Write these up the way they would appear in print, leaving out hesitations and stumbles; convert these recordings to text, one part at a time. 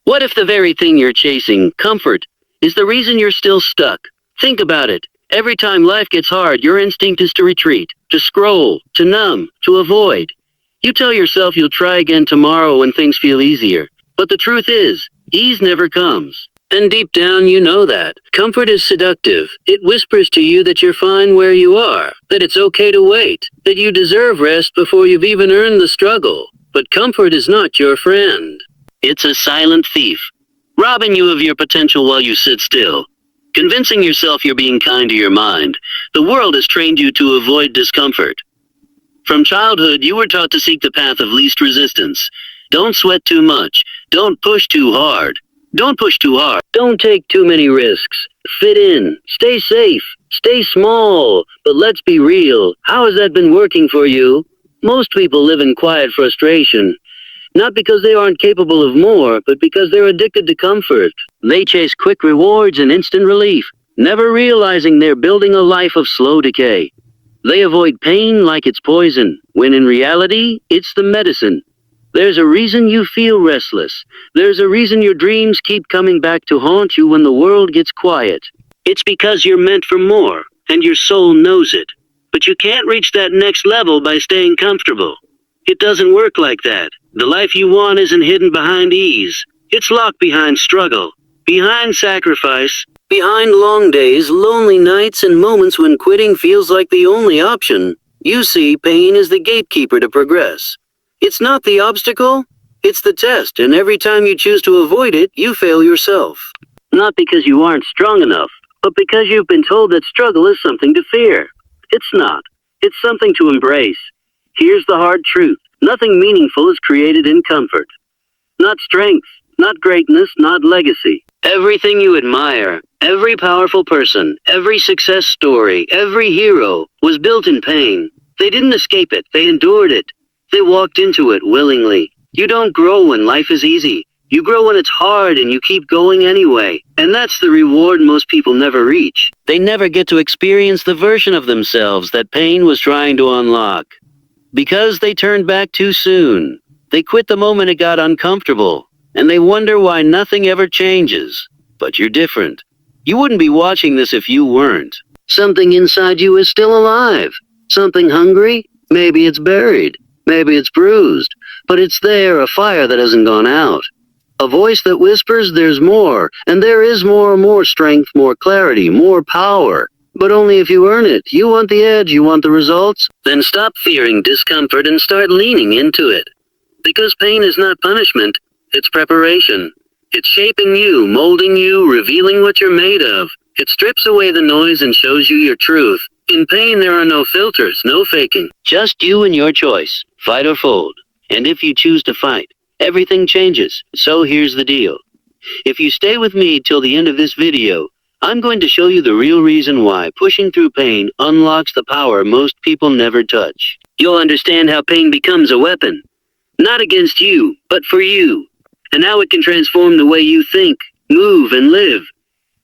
What if the very thing you're chasing, comfort, is the reason you're still stuck? Think about it. Every time life gets hard, your instinct is to retreat, to scroll, to numb, to avoid. You tell yourself you'll try again tomorrow when things feel easier. But the truth is, ease never comes. And deep down you know that. Comfort is seductive. It whispers to you that you're fine where you are, that it's okay to wait, that you deserve rest before you've even earned the struggle. But comfort is not your friend. It's a silent thief, robbing you of your potential while you sit still. Convincing yourself you're being kind to your mind. The world has trained you to avoid discomfort. From childhood, you were taught to seek the path of least resistance. Don't sweat too much. Don't push too hard. Don't push too hard. Don't take too many risks. Fit in. Stay safe. Stay small. But let's be real. How has that been working for you? Most people live in quiet frustration. Not because they aren't capable of more, but because they're addicted to comfort. They chase quick rewards and instant relief, never realizing they're building a life of slow decay. They avoid pain like it's poison, when in reality, it's the medicine. There's a reason you feel restless. There's a reason your dreams keep coming back to haunt you when the world gets quiet. It's because you're meant for more, and your soul knows it. But you can't reach that next level by staying comfortable. It doesn't work like that. The life you want isn't hidden behind ease. It's locked behind struggle, behind sacrifice, behind long days, lonely nights, and moments when quitting feels like the only option. You see, pain is the gatekeeper to progress. It's not the obstacle, it's the test, and every time you choose to avoid it, you fail yourself. Not because you aren't strong enough, but because you've been told that struggle is something to fear. It's not. It's something to embrace. Here's the hard truth. Nothing meaningful is created in comfort. Not strength, not greatness, not legacy. Everything you admire, every powerful person, every success story, every hero was built in pain. They didn't escape it, they endured it. They walked into it willingly. You don't grow when life is easy. You grow when it's hard and you keep going anyway. And that's the reward most people never reach. They never get to experience the version of themselves that pain was trying to unlock. Because they turned back too soon. They quit the moment it got uncomfortable. And they wonder why nothing ever changes. But you're different. You wouldn't be watching this if you weren't. Something inside you is still alive. Something hungry? Maybe it's buried. Maybe it's bruised. But it's there, a fire that hasn't gone out. A voice that whispers there's more. And there is more strength, more clarity, more power. But only if you earn it. You want the edge, you want the results? Then stop fearing discomfort and start leaning into it. Because pain is not punishment, it's preparation. It's shaping you, molding you, revealing what you're made of. It strips away the noise and shows you your truth. In pain there are no filters, no faking. Just you and your choice, fight or fold. And if you choose to fight, everything changes. So here's the deal. If you stay with me till the end of this video, I'm going to show you the real reason why pushing through pain unlocks the power most people never touch. You'll understand how pain becomes a weapon. Not against you, but for you. And how it can transform the way you think, move, and live.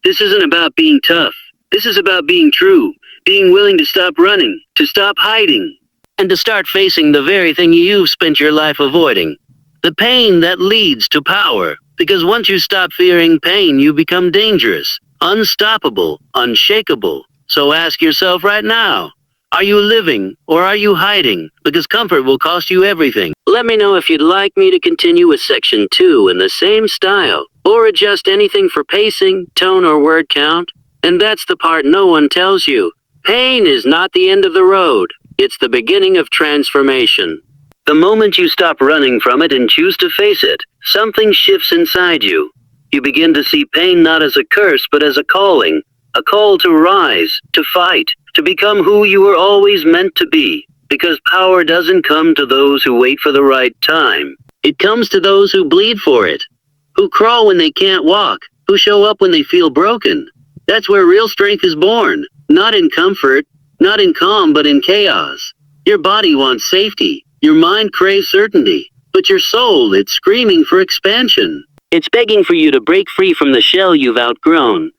This isn't about being tough. This is about being true. Being willing to stop running, to stop hiding, and to start facing the very thing you've spent your life avoiding. The pain that leads to power. Because once you stop fearing pain, you become dangerous. Unstoppable, unshakable. So ask yourself right now, are you living or are you hiding? Because comfort will cost you everything. Let me know if you'd like me to continue with section 2 in the same style, or adjust anything for pacing, tone, or word count. And that's the part no one tells you. Pain is not the end of the road. It's the beginning of transformation. The moment you stop running from it and choose to face it, something shifts inside you. You begin to see pain not as a curse, but as a calling. A call to rise, to fight, to become who you were always meant to be. Because power doesn't come to those who wait for the right time. It comes to those who bleed for it. Who crawl when they can't walk. Who show up when they feel broken. That's where real strength is born. Not in comfort, not in calm, but in chaos. Your body wants safety. Your mind craves certainty. But your soul, it's screaming for expansion. It's begging for you to break free from the shell you've outgrown.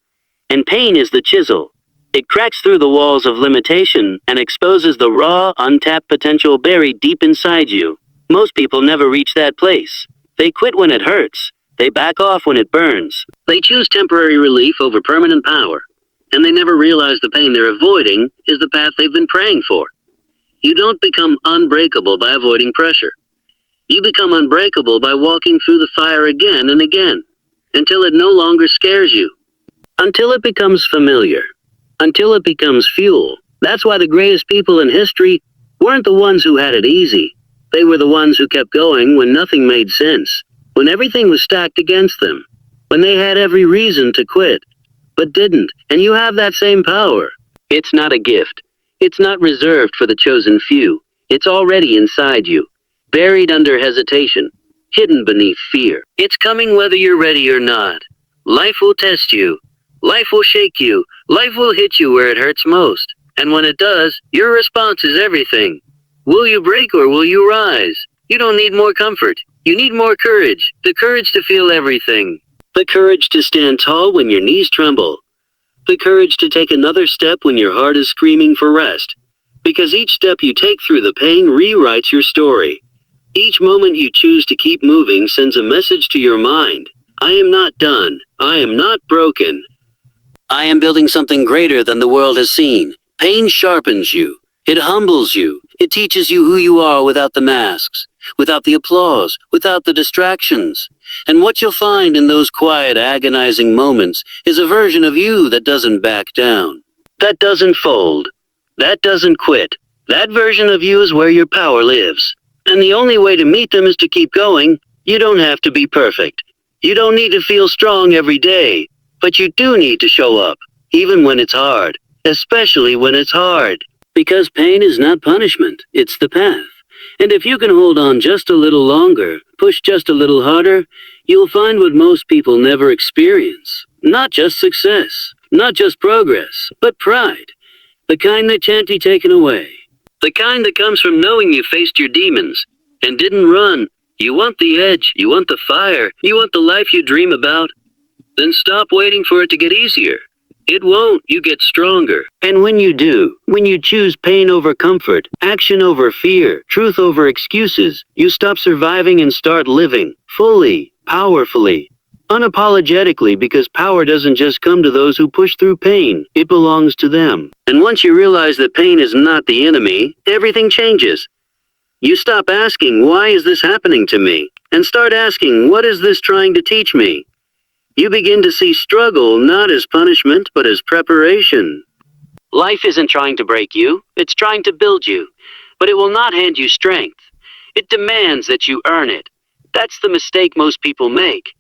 And pain is the chisel. It cracks through the walls of limitation and exposes the raw, untapped potential buried deep inside you. Most people never reach that place. They quit when it hurts. They back off when it burns. They choose temporary relief over permanent power. And they never realize the pain they're avoiding is the path they've been praying for. You don't become unbreakable by avoiding pressure. You become unbreakable by walking through the fire again and again, until it no longer scares you. Until it becomes familiar. Until it becomes fuel. That's why the greatest people in history weren't the ones who had it easy. They were the ones who kept going when nothing made sense, when everything was stacked against them, when they had every reason to quit, but didn't. And you have that same power. It's not a gift. It's not reserved for the chosen few. It's already inside you, buried under hesitation, hidden beneath fear. It's coming whether you're ready or not. Life will test you. Life will shake you. Life will hit you where it hurts most. And when it does, your response is everything. Will you break or will you rise? You don't need more comfort. You need more courage. The courage to feel everything. The courage to stand tall when your knees tremble. The courage to take another step when your heart is screaming for rest. Because each step you take through the pain rewrites your story. Each moment you choose to keep moving sends a message to your mind. I am not done. I am not broken. I am building something greater than the world has seen. Pain sharpens you. It humbles you. It teaches you who you are without the masks, without the applause, without the distractions. And what you'll find in those quiet, agonizing moments is a version of you that doesn't back down, that doesn't fold, that doesn't quit. That version of you is where your power lives. And the only way to meet them is to keep going. You don't have to be perfect. You don't need to feel strong every day. But you do need to show up, even when it's hard. Especially when it's hard. Because pain is not punishment, it's the path. And if you can hold on just a little longer, push just a little harder, you'll find what most people never experience. Not just success, not just progress, but pride. The kind that can't be taken away. The kind that comes from knowing you faced your demons and didn't run. You want the edge, you want the fire, you want the life you dream about. Then stop waiting for it to get easier. It won't. You get stronger. And when you do, when you choose pain over comfort, action over fear, truth over excuses, you stop surviving and start living, fully, powerfully, unapologetically, because power doesn't just come to those who push through pain. It belongs to them. And once you realize that pain is not the enemy, everything changes. You stop asking, why is this happening to me? And start asking, what is this trying to teach me? You begin to see struggle not as punishment, but as preparation. Life isn't trying to break you, it's trying to build you. But it will not hand you strength. It demands that you earn it. That's the mistake most people make.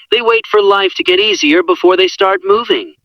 They wait for life to get easier before they start moving.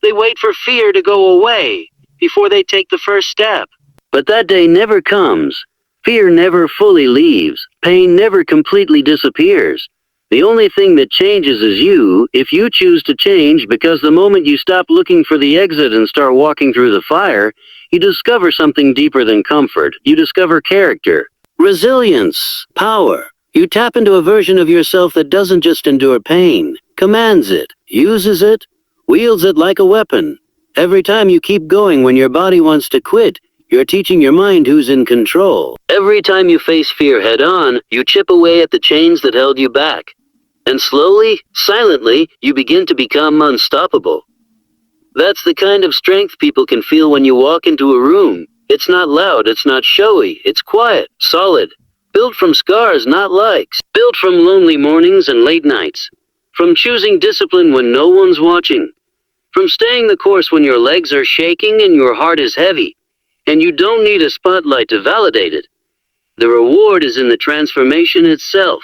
They wait for fear to go away before they take the first step. But that day never comes. Fear never fully leaves. Pain never completely disappears. The only thing that changes is you, if you choose to change, because the moment you stop looking for the exit and start walking through the fire, you discover something deeper than comfort. You discover character, resilience, power. You tap into a version of yourself that doesn't just endure pain, commands it, uses it, wields it like a weapon. Every time you keep going when your body wants to quit, you're teaching your mind who's in control. Every time you face fear head on, you chip away at the chains that held you back. And slowly, silently, you begin to become unstoppable. That's the kind of strength people can feel when you walk into a room. It's not loud, it's not showy, it's quiet, solid. Built from scars, not likes. Built from lonely mornings and late nights. From choosing discipline when no one's watching. From staying the course when your legs are shaking and your heart is heavy. And you don't need a spotlight to validate it. The reward is in the transformation itself.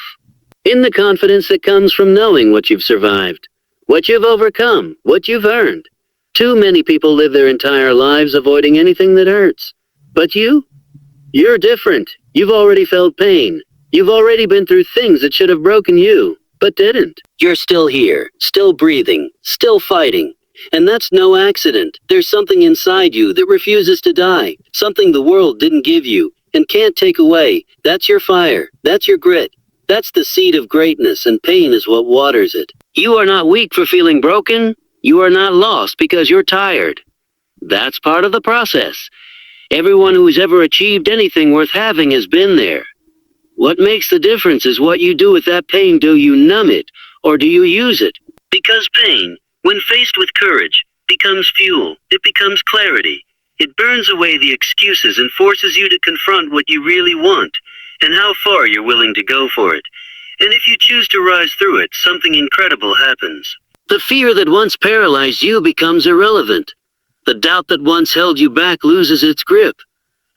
In the confidence that comes from knowing what you've survived, what you've overcome, what you've earned. Too many people live their entire lives avoiding anything that hurts. But you're different. You've already felt pain. You've already been through things that should have broken you, but didn't. You're still here, still breathing, still fighting. And that's no accident. There's something inside you that refuses to die, something the world didn't give you and can't take away. That's your fire. That's your grit. That's the seed of greatness, and pain is what waters it. You are not weak for feeling broken. You are not lost because you're tired. That's part of the process. Everyone who's ever achieved anything worth having has been there. What makes the difference is what you do with that pain. Do you numb it, or do you use it? Because pain, when faced with courage, becomes fuel. It becomes clarity. It burns away the excuses and forces you to confront what you really want and how far you're willing to go for it. And if you choose to rise through it, something incredible happens. The fear that once paralyzed you becomes irrelevant. The doubt that once held you back loses its grip.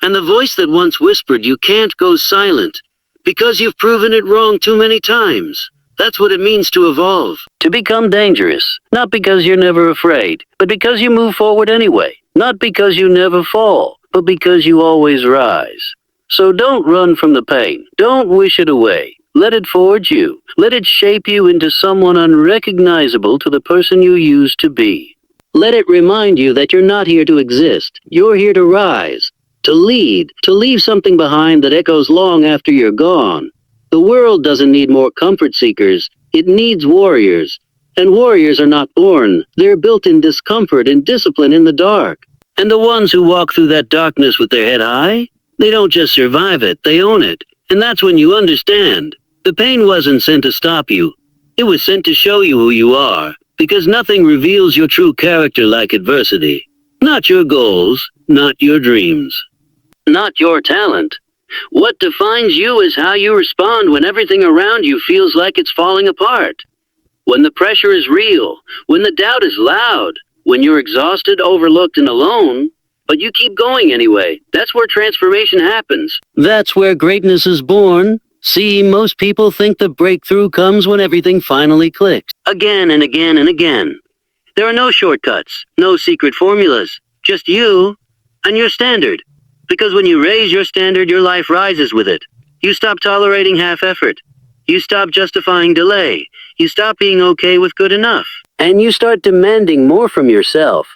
And the voice that once whispered you can't goes silent. Because you've proven it wrong too many times. That's what it means to evolve. To become dangerous. Not because you're never afraid, but because you move forward anyway. Not because you never fall, but because you always rise. So don't run from the pain. Don't wish it away. Let it forge you. Let it shape you into someone unrecognizable to the person you used to be. Let it remind you that you're not here to exist. You're here to rise, to lead, to leave something behind that echoes long after you're gone. The world doesn't need more comfort seekers. It needs warriors. And warriors are not born. They're built in discomfort and discipline in the dark. And the ones who walk through that darkness with their head high, they don't just survive it, they own it. And that's when you understand. The pain wasn't sent to stop you. It was sent to show you who you are. Because nothing reveals your true character like adversity. Not your goals, not your dreams. Not your talent. What defines you is how you respond when everything around you feels like it's falling apart. When the pressure is real, when the doubt is loud, when you're exhausted, overlooked, and alone, but you keep going anyway. That's where transformation happens. That's where greatness is born. See, most people think the breakthrough comes when everything finally clicks. Again and again and again. There are no shortcuts, no secret formulas, just you and your standard. Because when you raise your standard, your life rises with it. You stop tolerating half effort. You stop justifying delay. You stop being okay with good enough. And you start demanding more from yourself.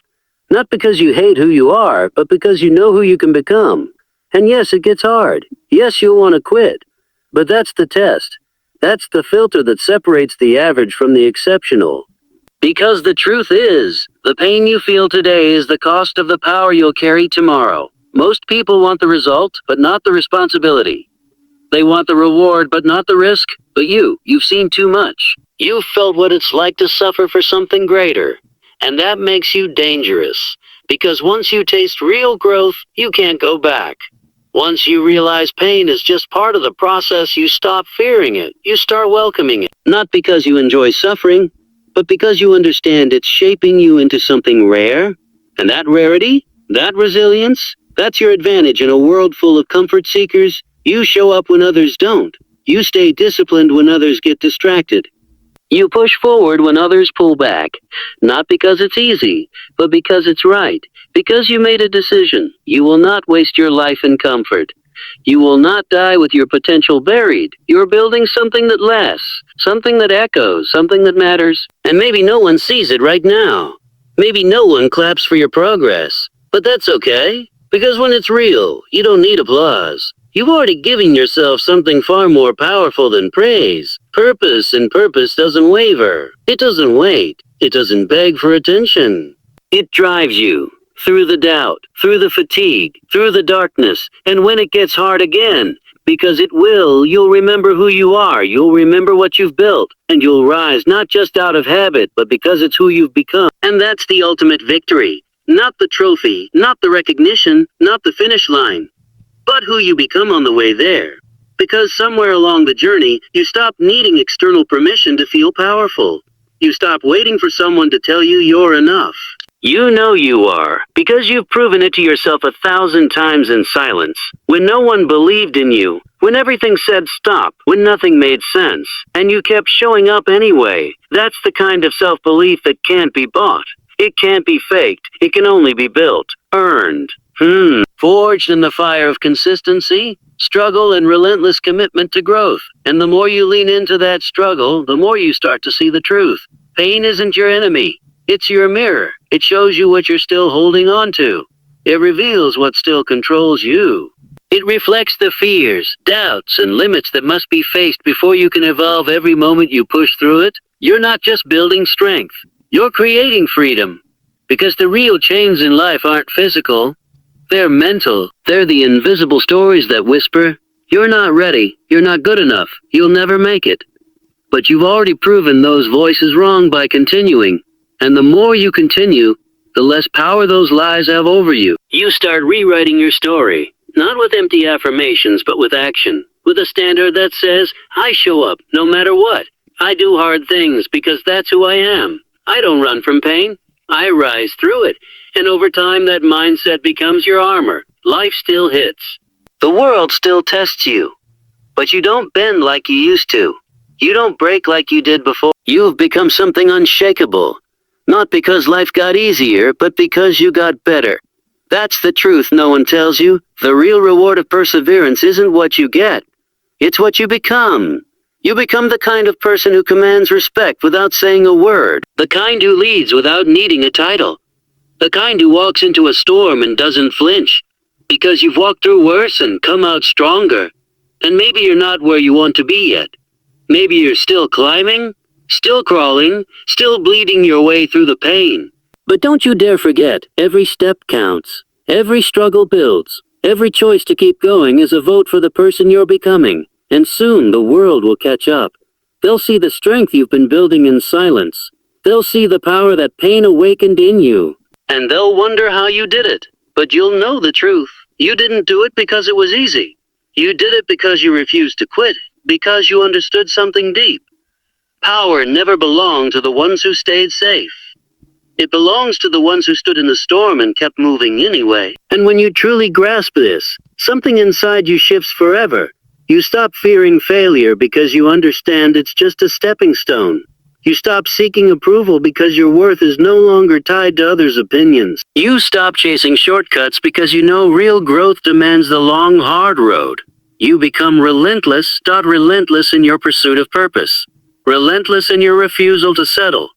Not because you hate who you are, but because you know who you can become. And yes, it gets hard. Yes, you'll want to quit. But that's the test. That's the filter that separates the average from the exceptional. Because the truth is, the pain you feel today is the cost of the power you'll carry tomorrow. Most people want the result, but not the responsibility. They want the reward, but not the risk. But you've seen too much. You've felt what it's like to suffer for something greater. And that makes you dangerous. Because once you taste real growth, you can't go back. Once you realize pain is just part of the process, you stop fearing it. You start welcoming it. Not because you enjoy suffering, but because you understand it's shaping you into something rare. And that rarity, that resilience, that's your advantage in a world full of comfort seekers. You show up when others don't. You stay disciplined when others get distracted. You push forward when others pull back. Not because it's easy, but because it's right. Because you made a decision. You will not waste your life in comfort. You will not die with your potential buried. You're building something that lasts, something that echoes, something that matters. And maybe no one sees it right now. Maybe no one claps for your progress. But that's okay. Because when it's real, you don't need applause. You've already given yourself something far more powerful than praise. Purpose, and purpose doesn't waver. It doesn't wait. It doesn't beg for attention. It drives you. Through the doubt, through the fatigue, through the darkness, and when it gets hard again, because it will, you'll remember who you are, you'll remember what you've built, and you'll rise not just out of habit, but because it's who you've become. And that's the ultimate victory. Not the trophy, not the recognition, not the finish line, but who you become on the way there. Because somewhere along the journey, you stop needing external permission to feel powerful. You stop waiting for someone to tell you you're enough. You know you are, because you've proven it to yourself 1,000 times in silence, when no one believed in you, when everything said stop, when nothing made sense, and you kept showing up anyway. That's the kind of self-belief that can't be bought. It can't be faked. It can only be built, earned. Forged in the fire of consistency, struggle, and relentless commitment to growth. And the more you lean into that struggle, the more you start to see the truth. Pain isn't your enemy. It's your mirror. It shows you what you're still holding on to. It reveals what still controls you. It reflects the fears, doubts, and limits that must be faced before you can evolve every moment you push through it. You're not just building strength. You're creating freedom. Because the real chains in life aren't physical. They're mental. They're the invisible stories that whisper, "You're not ready. You're not good enough. You'll never make it." But you've already proven those voices wrong by continuing. And the more you continue, the less power those lies have over you. You start rewriting your story, not with empty affirmations, but with action. With a standard that says, I show up no matter what. I do hard things because that's who I am. I don't run from pain. I rise through it. And over time, that mindset becomes your armor. Life still hits. The world still tests you. But you don't bend like you used to. You don't break like you did before. You have become something unshakable. Not because life got easier, but because you got better. That's the truth no one tells you. The real reward of perseverance isn't what you get. It's what you become. You become the kind of person who commands respect without saying a word. The kind who leads without needing a title. The kind who walks into a storm and doesn't flinch. Because you've walked through worse and come out stronger. And maybe you're not where you want to be yet. Maybe you're still climbing, still crawling, still bleeding your way through the pain. But don't you dare forget, every step counts. Every struggle builds. Every choice to keep going is a vote for the person you're becoming. And soon the world will catch up. They'll see the strength you've been building in silence. They'll see the power that pain awakened in you. And they'll wonder how you did it. But you'll know the truth. You didn't do it because it was easy. You did it because you refused to quit. Because you understood something deep. Power never belonged to the ones who stayed safe. It belongs to the ones who stood in the storm and kept moving anyway. And when you truly grasp this, something inside you shifts forever. You stop fearing failure because you understand it's just a stepping stone. You stop seeking approval because your worth is no longer tied to others' opinions. You stop chasing shortcuts because you know real growth demands the long, hard road. You become relentless, not relentless in your pursuit of purpose. Relentless in your refusal to settle.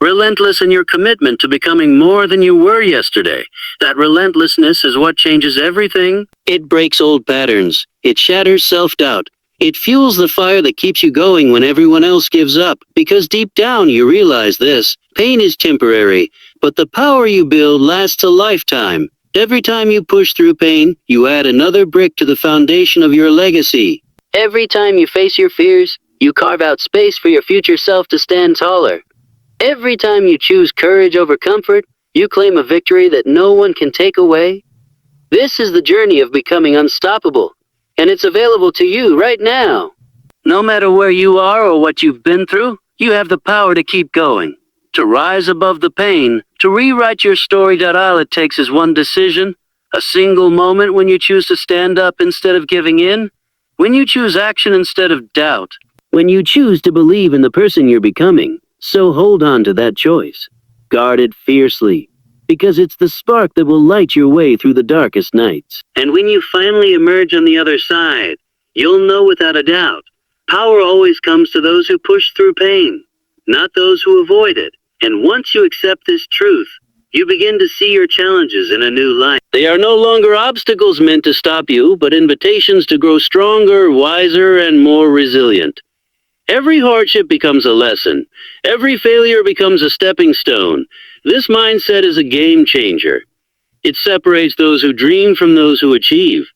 Relentless in your commitment to becoming more than you were yesterday. That relentlessness is what changes everything. It breaks old patterns. It shatters self-doubt. It fuels the fire that keeps you going when everyone else gives up. Because deep down you realize this. Pain is temporary, but the power you build lasts a lifetime. Every time you push through pain, you add another brick to the foundation of your legacy. Every time you face your fears, you carve out space for your future self to stand taller. Every time you choose courage over comfort, you claim a victory that no one can take away. This is the journey of becoming unstoppable, and it's available to you right now. No matter where you are or what you've been through, you have the power to keep going, to rise above the pain, to rewrite your story. All it takes is one decision, a single moment when you choose to stand up instead of giving in, when you choose action instead of doubt, when you choose to believe in the person you're becoming. So hold on to that choice. Guard it fiercely, because it's the spark that will light your way through the darkest nights. And when you finally emerge on the other side, you'll know without a doubt, power always comes to those who push through pain, not those who avoid it. And once you accept this truth, you begin to see your challenges in a new light. They are no longer obstacles meant to stop you, but invitations to grow stronger, wiser, and more resilient. Every hardship becomes a lesson. Every failure becomes a stepping stone. This mindset is a game changer. It separates those who dream from those who achieve,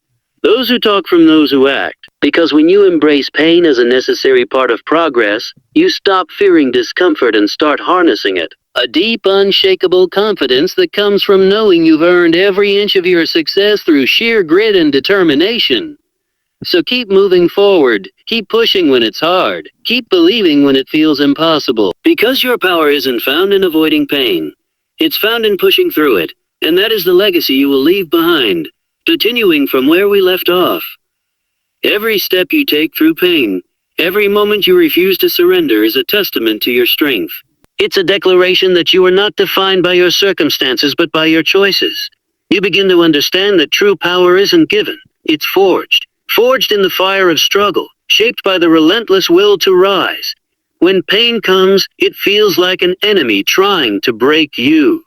those who talk from those who act. Because when you embrace pain as a necessary part of progress, you stop fearing discomfort and start harnessing it. A deep, unshakable confidence that comes from knowing you've earned every inch of your success through sheer grit and determination. So keep moving forward, keep pushing when it's hard, keep believing when it feels impossible. Because your power isn't found in avoiding pain. It's found in pushing through it, and that is the legacy you will leave behind, continuing from where we left off. Every step you take through pain, every moment you refuse to surrender is a testament to your strength. It's a declaration that you are not defined by your circumstances but by your choices. You begin to understand that true power isn't given, it's forged. Forged in the fire of struggle, shaped by the relentless will to rise. When pain comes, it feels like an enemy trying to break you.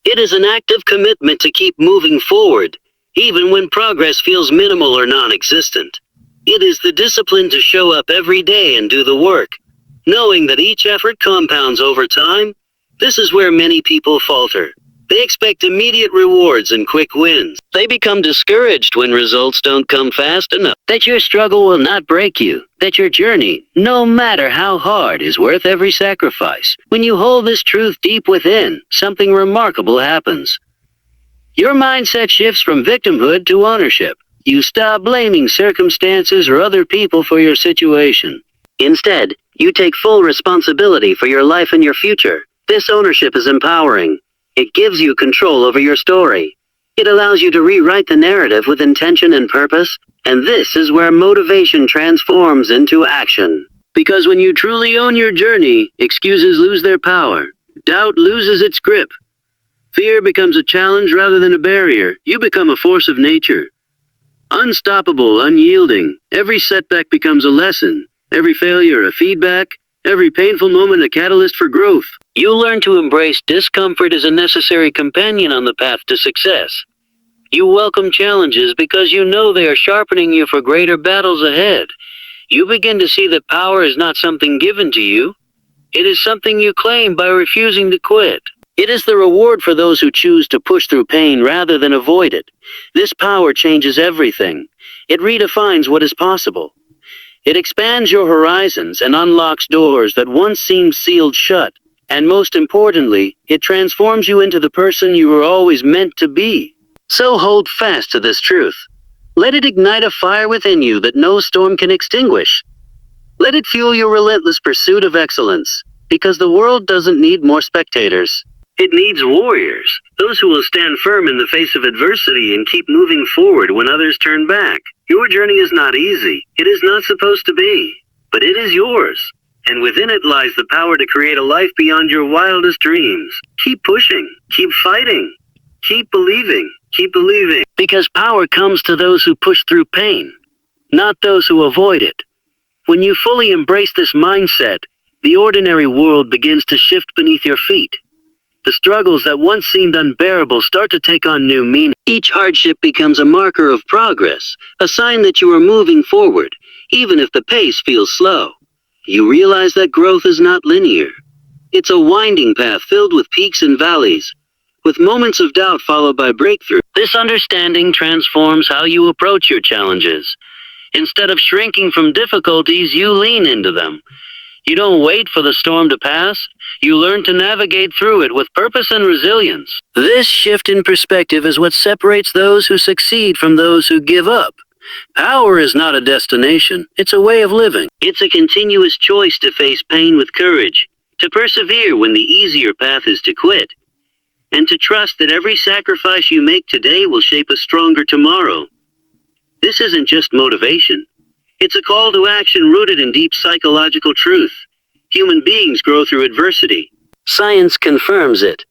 It is an act of commitment to keep moving forward, even when progress feels minimal or non-existent. It is the discipline to show up every day and do the work, knowing that each effort compounds over time. This is where many people falter. They expect immediate rewards and quick wins. They become discouraged when results don't come fast enough. That your struggle will not break you. That your journey, no matter how hard, is worth every sacrifice. When you hold this truth deep within, something remarkable happens. Your mindset shifts from victimhood to ownership. You stop blaming circumstances or other people for your situation. Instead, you take full responsibility for your life and your future. This ownership is empowering. It gives you control over your story. It allows you to rewrite the narrative with intention and purpose, and this is where motivation transforms into action. Because when you truly own your journey, excuses lose their power. Doubt loses its grip. Fear becomes a challenge rather than a barrier. You become a force of nature. Unstoppable, unyielding. Every setback becomes a lesson. Every failure a feedback. Every painful moment a catalyst for growth. You learn to embrace discomfort as a necessary companion on the path to success. You welcome challenges because you know they are sharpening you for greater battles ahead. You begin to see that power is not something given to you. It is something you claim by refusing to quit. It is the reward for those who choose to push through pain rather than avoid it. This power changes everything. It redefines what is possible. It expands your horizons and unlocks doors that once seemed sealed shut. And most importantly, it transforms you into the person you were always meant to be. So hold fast to this truth. Let it ignite a fire within you that no storm can extinguish. Let it fuel your relentless pursuit of excellence, because the world doesn't need more spectators. It needs warriors, those who will stand firm in the face of adversity and keep moving forward when others turn back. Your journey is not easy. It is not supposed to be, but it is yours. And within it lies the power to create a life beyond your wildest dreams. Keep pushing, keep fighting, keep believing, keep believing. Because power comes to those who push through pain, not those who avoid it. When you fully embrace this mindset, the ordinary world begins to shift beneath your feet. The struggles that once seemed unbearable start to take on new meaning. Each hardship becomes a marker of progress, a sign that you are moving forward, even if the pace feels slow. You realize that growth is not linear. It's a winding path filled with peaks and valleys, with moments of doubt followed by breakthrough. This understanding transforms how you approach your challenges. Instead of shrinking from difficulties, you lean into them. You don't wait for the storm to pass. You learn to navigate through it with purpose and resilience. This shift in perspective is what separates those who succeed from those who give up. Power is not a destination, it's a way of living. It's a continuous choice to face pain with courage, to persevere when the easier path is to quit, and to trust that every sacrifice you make today will shape a stronger tomorrow. This isn't just motivation. It's a call to action rooted in deep psychological truth. Human beings grow through adversity. Science confirms it.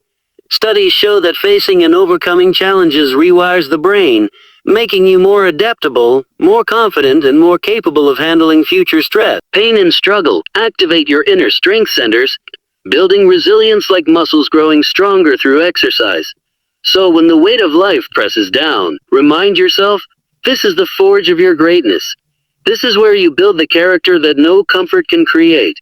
Studies show that facing and overcoming challenges rewires the brain, making you more adaptable, more confident, and more capable of handling future stress. Pain and struggle activate your inner strength centers, building resilience like muscles growing stronger through exercise. So when the weight of life presses down, remind yourself, this is the forge of your greatness. This is where you build the character that no comfort can create.